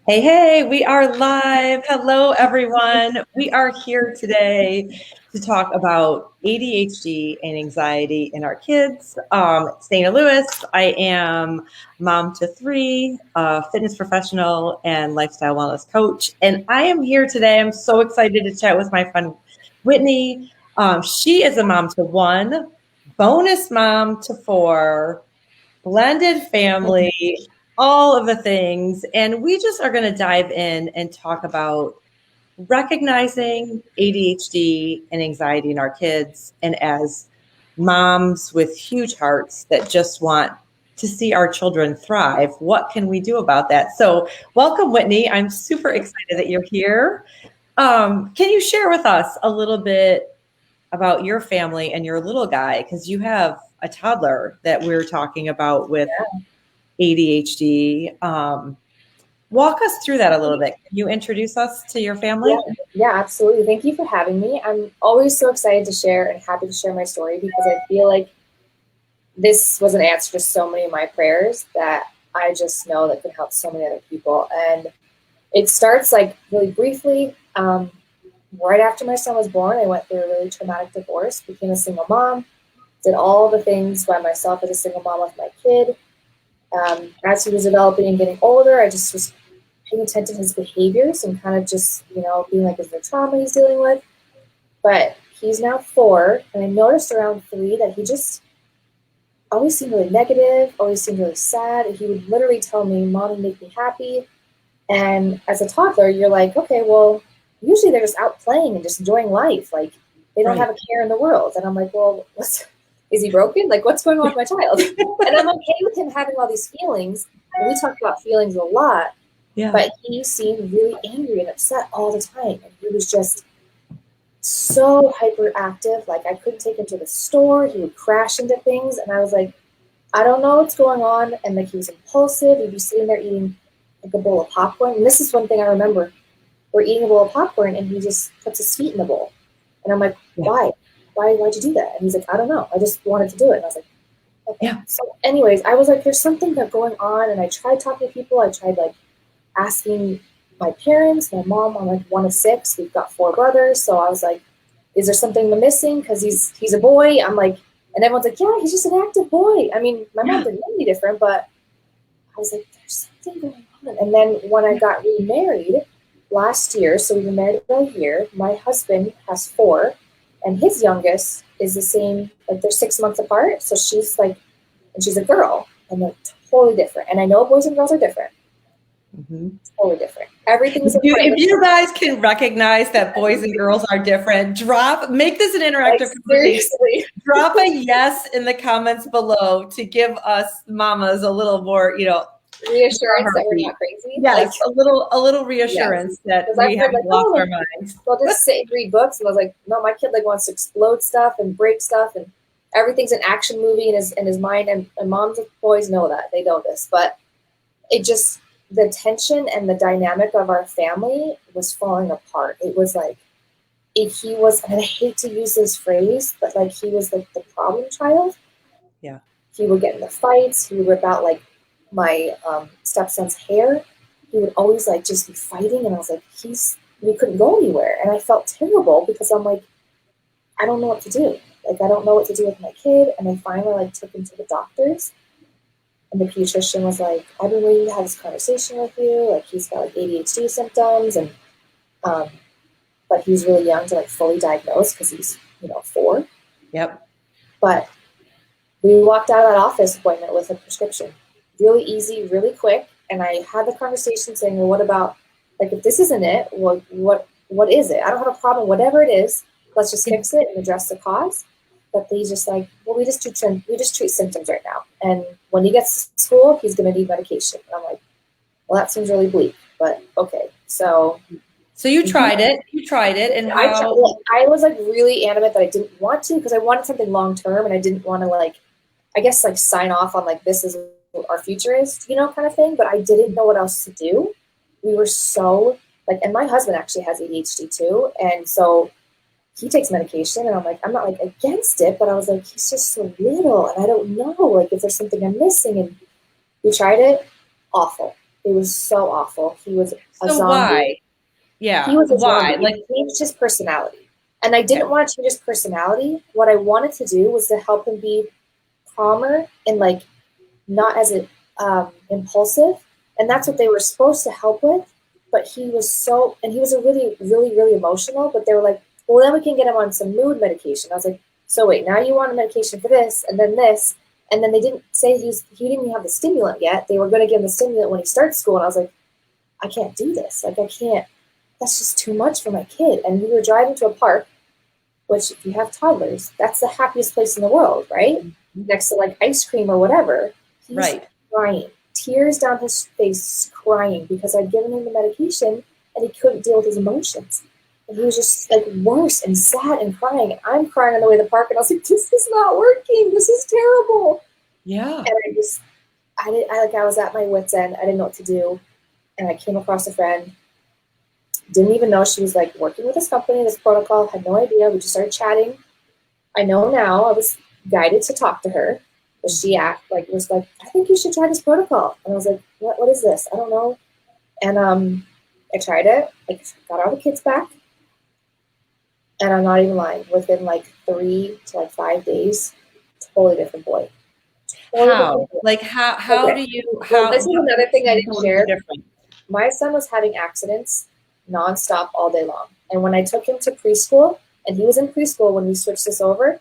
Hey, we are live. Hello, everyone. We are here today to talk about ADHD and anxiety in our kids. It's Dana Lewis. I am mom to three, fitness professional, and lifestyle wellness coach. And I am here today. I'm so excited to chat with my friend Whitney. She is a mom to one, bonus mom to four, blended family, all of the things. And we just are going to dive in and talk about recognizing ADHD and anxiety in our kids. And as moms with huge hearts that just want to see our children thrive, what can we do about that? So, welcome, Whitney. I'm super excited that you're here. Can you share with us a little bit about your family and your little guy? Because you have a toddler that we're talking about with ADHD. Walk us through that a little bit. Can you introduce us to your family? Yeah, absolutely. Thank you for having me. I'm always so excited to share and happy to share my story because I feel like this was an answer to so many of my prayers that I just know that can help so many other people. And it starts like really briefly. Right after my son was born, I went through a really traumatic divorce, became a single mom, did all the things by myself as a single mom with my kid. As he was developing and getting older, I just was paying attention to his behaviors and kind of just, being like, is there trauma he's dealing with? But he's now 4, and I noticed around 3 that he just always seemed really negative, always seemed really sad. He would literally tell me, Mommy, make me happy. And as a toddler, you're like, okay, well, usually they're just out playing and just enjoying life. Like, they don't Right. have a care in the world. And I'm like, well, is he broken? Like, what's going on with my child? And I'm okay with him having all these feelings. And we talk about feelings a lot. Yeah. But he seemed really angry and upset all the time. And he was just so hyperactive. Like, I couldn't take him to the store. He would crash into things. And I was like, I don't know what's going on. And like, he was impulsive. He'd be sitting there eating like a bowl of popcorn. And this is one thing I remember. We're eating a bowl of popcorn and he just puts his feet in the bowl. And I'm like, why? Why'd you do that? And he's like, I don't know. I just wanted to do it. And I was like, okay. Yeah. So anyways, I was like, there's something going on. And I tried talking to people. I tried like asking my parents. My mom, I'm like one of 6. We've got 4 brothers. So I was like, is there something missing? Because he's a boy. I'm like, and everyone's like, yeah, he's just an active boy. I mean, my mom didn't know any different, but I was like, there's something going on. And then when I got remarried last year, so we've been married about a year, my husband has 4, and his youngest is the same, like they're 6 months apart. So she's like, and she's a girl, and they're totally different. And I know boys and girls are different. Mm-hmm. Totally different. Everything's if you guys can recognize that boys and girls are different, make this an interactive conversation. Drop a yes in the comments below to give us mamas a little more, reassurance that we're not crazy. Yes, like, a little reassurance that we haven't like, lost our minds. Well, just sit and read books, and I was like, no, my kid like wants to explode stuff and break stuff, and everything's an action movie in his mind. And moms of boys know that, they know this, but it just, the tension and the dynamic of our family was falling apart. It was like, he was, and I hate to use this phrase, but like he was like the problem child. Yeah. He would get in the fights. He would rip out like my stepson's hair. He would always like just be fighting. And I was like, we couldn't go anywhere. And I felt terrible because I'm like, I don't know what to do. Like, I don't know what to do with my kid. And I finally like took him to the doctors. And the pediatrician was like, I've been waiting to have this conversation with you. Like, he's got like ADHD symptoms, and but he's really young to like fully diagnose because he's 4. Yep. But we walked out of that office appointment with a prescription, really easy, really quick. And I had the conversation saying, well, what about, like, if this isn't it, well, what is it? I don't have a problem, whatever it is. Let's just fix it and address the cause. But they just like, well, we just treat symptoms right now. And when he gets to school, he's going to need medication. And I'm like, well, that seems really bleak, but okay. So you tried it. And I was like really adamant that I didn't want to, because I wanted something long-term, and I didn't want to like, I guess like sign off on like, this is what our future is, kind of thing. But I didn't know what else to do. We were so like, and my husband actually has ADHD too. And so he takes medication, and I'm like, I'm not like against it, but I was like, he's just so little, and I don't know, like, if there's something I'm missing. And we tried it, awful. It was so awful. He was a So why? zombie. He Yeah. was a Why? zombie. It Like, changed his personality. And I okay. didn't want to change his personality. What I wanted to do was to help him be calmer and like not as impulsive. And that's what they were supposed to help with. But he was so, and he was a really, really, really emotional. But they were like, well, then we can get him on some mood medication. I was like, so wait, now you want a medication for this, and then this. And then they didn't say he didn't have the stimulant yet. They were going to give him the stimulant when he starts school. And I was like, I can't do this. Like, I can't, that's just too much for my kid. And we were driving to a park, which if you have toddlers, that's the happiest place in the world, right? Next to like ice cream or whatever. He's Right. crying, tears down his face, crying because I'd given him the medication and he couldn't deal with his emotions. And he was just like worse and sad and crying. I'm crying on the way to the park and I was like, this is not working. This is terrible. Yeah. And I was at my wit's end. I didn't know what to do. And I came across a friend, didn't even know she was like working with this company, this protocol, had no idea. We just started chatting. I know now I was guided to talk to her, but she was like, I think you should try this protocol. And I was like, what is this? I don't know. And I tried it. I got all the kids back. And I'm not even lying. Within like 3 to like 5 days, totally different boy. Totally How? different boy. Like, how Okay. do you, Well, how this is another thing I didn't totally share. different? My son was having accidents nonstop all day long. And when I took him to preschool, and he was in preschool when we switched this over,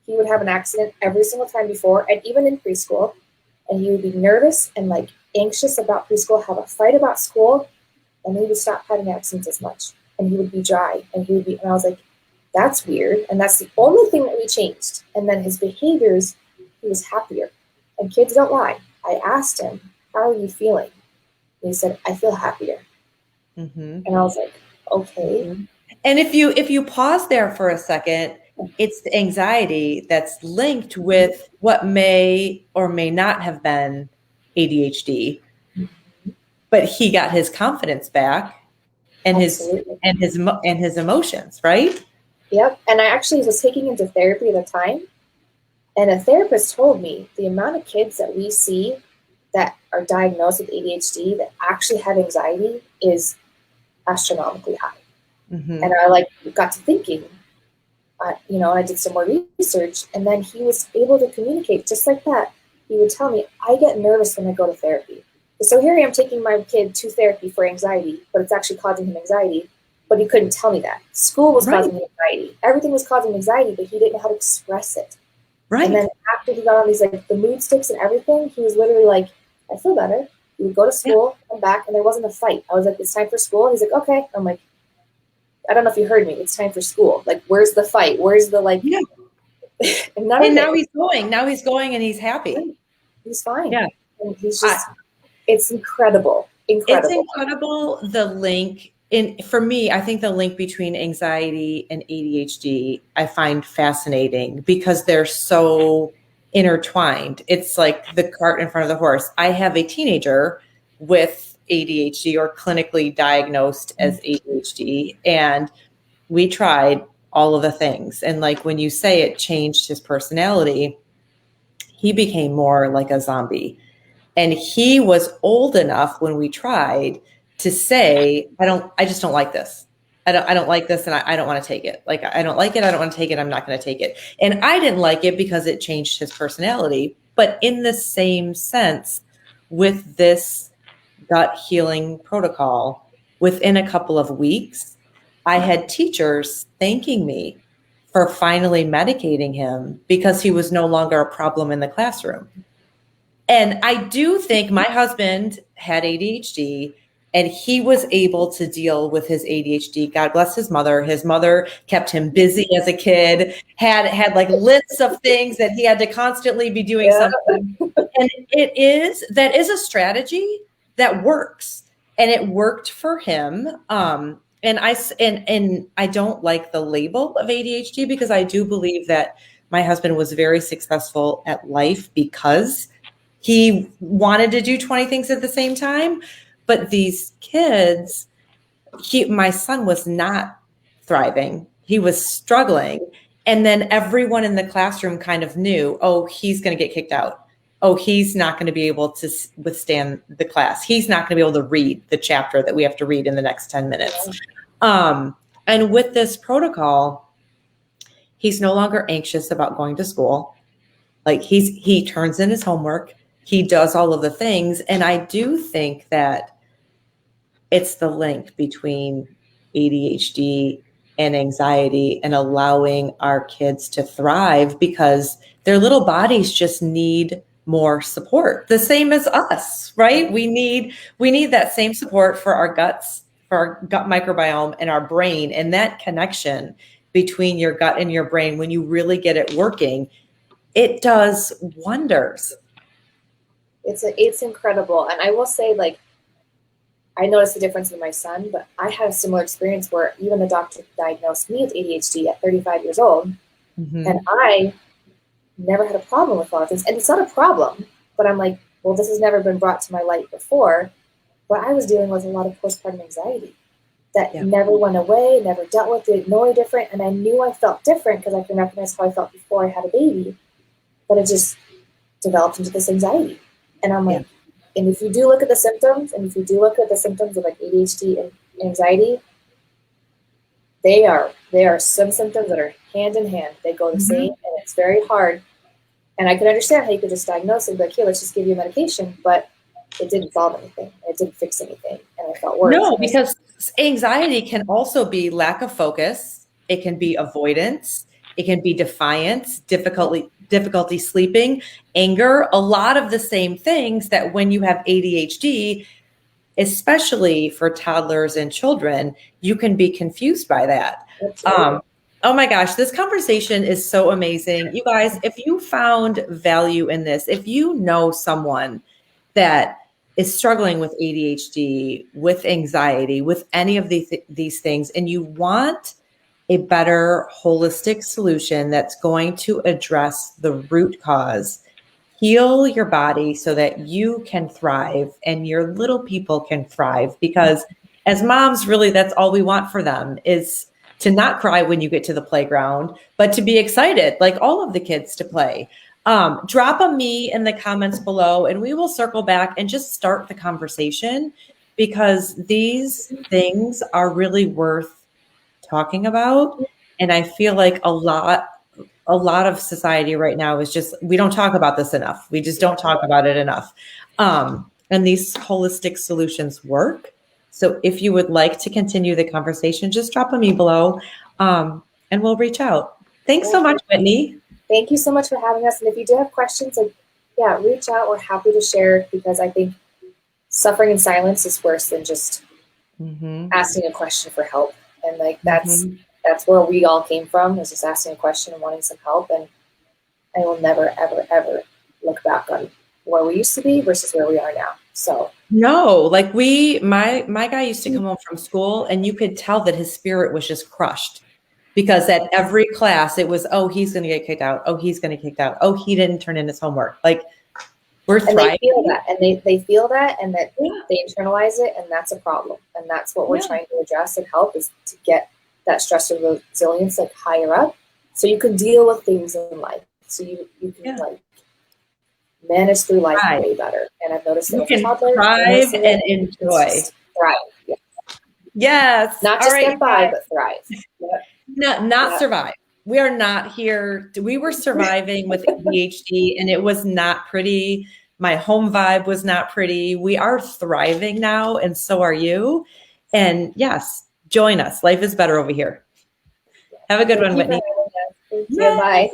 he would have an accident every single time before, and even in preschool. And he would be nervous and like anxious about preschool, have a fight about school, and he would stop having accidents as much. And he would be dry, and and I was like, that's weird. And that's the only thing that we changed. And then his behaviors, he was happier. And kids don't lie. I asked him, how are you feeling? And he said, I feel happier. Mm-hmm. And I was like, okay. Mm-hmm. And if you pause there for a second, it's the anxiety that's linked with what may or may not have been ADHD, but he got his confidence back and Absolutely. his emotions, right? Yep. And I actually was taking him to therapy at the time. And a therapist told me the amount of kids that we see that are diagnosed with ADHD that actually have anxiety is astronomically high. Mm-hmm. And I like got to thinking, I did some more research, and then he was able to communicate just like that. He would tell me, I get nervous when I go to therapy. So here I am taking my kid to therapy for anxiety, but it's actually causing him anxiety. But he couldn't tell me that. School was Right. causing him anxiety. Everything was causing anxiety, but he didn't know how to express it. Right. And then after he got on these like the mood sticks and everything, he was literally like, I feel better. He would go to school, come back, and there wasn't a fight. I was like, it's time for school. He's like, okay. I'm like, I don't know if you heard me. It's time for school. Like, where's the fight? Where's the like? Yeah. And now he's going. Now he's going, and he's happy. He's fine. Yeah. And he's just. It's incredible. It's Incredible. incredible the link for me. I think the link between anxiety and ADHD I find fascinating because they're so intertwined. It's like the cart in front of the horse. I have a teenager with ADHD or clinically diagnosed as ADHD, and we tried all of the things. And like when you say it changed his personality, he became more like a zombie. And he was old enough when we tried to say, I just don't like this. I don't like this, and I don't want to take it. Like, I don't like it. I don't want to take it. I'm not going to take it. And I didn't like it because it changed his personality. But in the same sense, with this gut healing protocol, within a couple of weeks, I had teachers thanking me for finally medicating him because he was no longer a problem in the classroom. And I do think my husband had ADHD and he was able to deal with his ADHD. God bless his mother. His mother kept him busy as a kid, had like lists of things that he had to constantly be doing something. And that is a strategy that works. And it worked for him. And I don't like the label of ADHD because I do believe that my husband was very successful at life because he wanted to do 20 things at the same time. But these kids, my son was not thriving. He was struggling. And then everyone in the classroom kind of knew, oh, he's going to get kicked out. oh, he's not going to be able to withstand the class. He's not going to be able to read the chapter that we have to read in the next 10 minutes. And with this protocol, he's no longer anxious about going to school. Like he turns in his homework, he does all of the things. And I do think that it's the link between ADHD and anxiety and allowing our kids to thrive, because their little bodies just need more support, the same as us, right? We need that same support for our guts, for our gut microbiome and our brain. And that connection between your gut and your brain, when you really get it working, it does wonders. It's incredible. And I will say, like, I noticed the difference in my son, but I had a similar experience where even the doctor diagnosed me with ADHD at 35 years old. Mm-hmm. And I never had a problem with a lot of things. And it's not a problem, but I'm like, well, this has never been brought to my light before. But I was dealing with a lot of postpartum anxiety that never went away, never dealt with it, no different. And I knew I felt different because I can recognize how I felt before I had a baby. But it just developed into this anxiety. And I'm like, and if you do look at the symptoms, and if you do look at the symptoms of like ADHD and anxiety, there are some symptoms that are hand in hand. They go the same, and it's very hard. And I can understand how you could just diagnose it and be like, here, let's just give you medication. But it didn't solve anything. It didn't fix anything. And I felt worse. No, because anxiety can also be lack of focus. It can be avoidance. It can be defiance, difficulty sleeping, anger, a lot of the same things that when you have ADHD, especially for toddlers and children, you can be confused by that. Oh my gosh, this conversation is so amazing. You guys, if you found value in this, if you know someone that is struggling with ADHD, with anxiety, with any of these things, and you want a better holistic solution that's going to address the root cause, heal your body so that you can thrive and your little people can thrive. Because as moms, really, that's all we want for them, is to not cry when you get to the playground, but to be excited, like all of the kids, to play. Drop a me in the comments below and we will circle back and just start the conversation, because these things are really worth talking about. And I feel like a lot of society right now is just, we don't talk about this enough. We just don't talk about it enough. And these holistic solutions work. So if you would like to continue the conversation, just drop a me below and we'll reach out. Thanks so much, Whitney. Thank you so much for having us. And if you do have questions, reach out. We're happy to share, because I think suffering in silence is worse than just asking a question for help. And like, that's where we all came from, is just asking a question and wanting some help. And I will never, ever, ever look back on where we used to be versus where we are now. So no, like my guy used to come home from school and you could tell that his spirit was just crushed, because at every class it was, oh, he's going to get kicked out. Oh, he's going to get kicked out. Oh, he didn't turn in his homework. Like, we're thriving. And they feel that, and they feel that, and that they internalize it, and that's a problem. And that's what we're trying to address and help, is to get that stress and resilience like higher up, so you can deal with things in life. So you can like manage through life way better. And I've noticed that you can thrive and enjoy. Thrive. Yeah. Yes. Not just get by, but thrive. Not survive. We are not here. We were surviving with ADHD and it was not pretty. My home vibe was not pretty. We are thriving now, and so are you. And yes, join us. Life is better over here. Have a good one, Whitney. Thank you. Bye.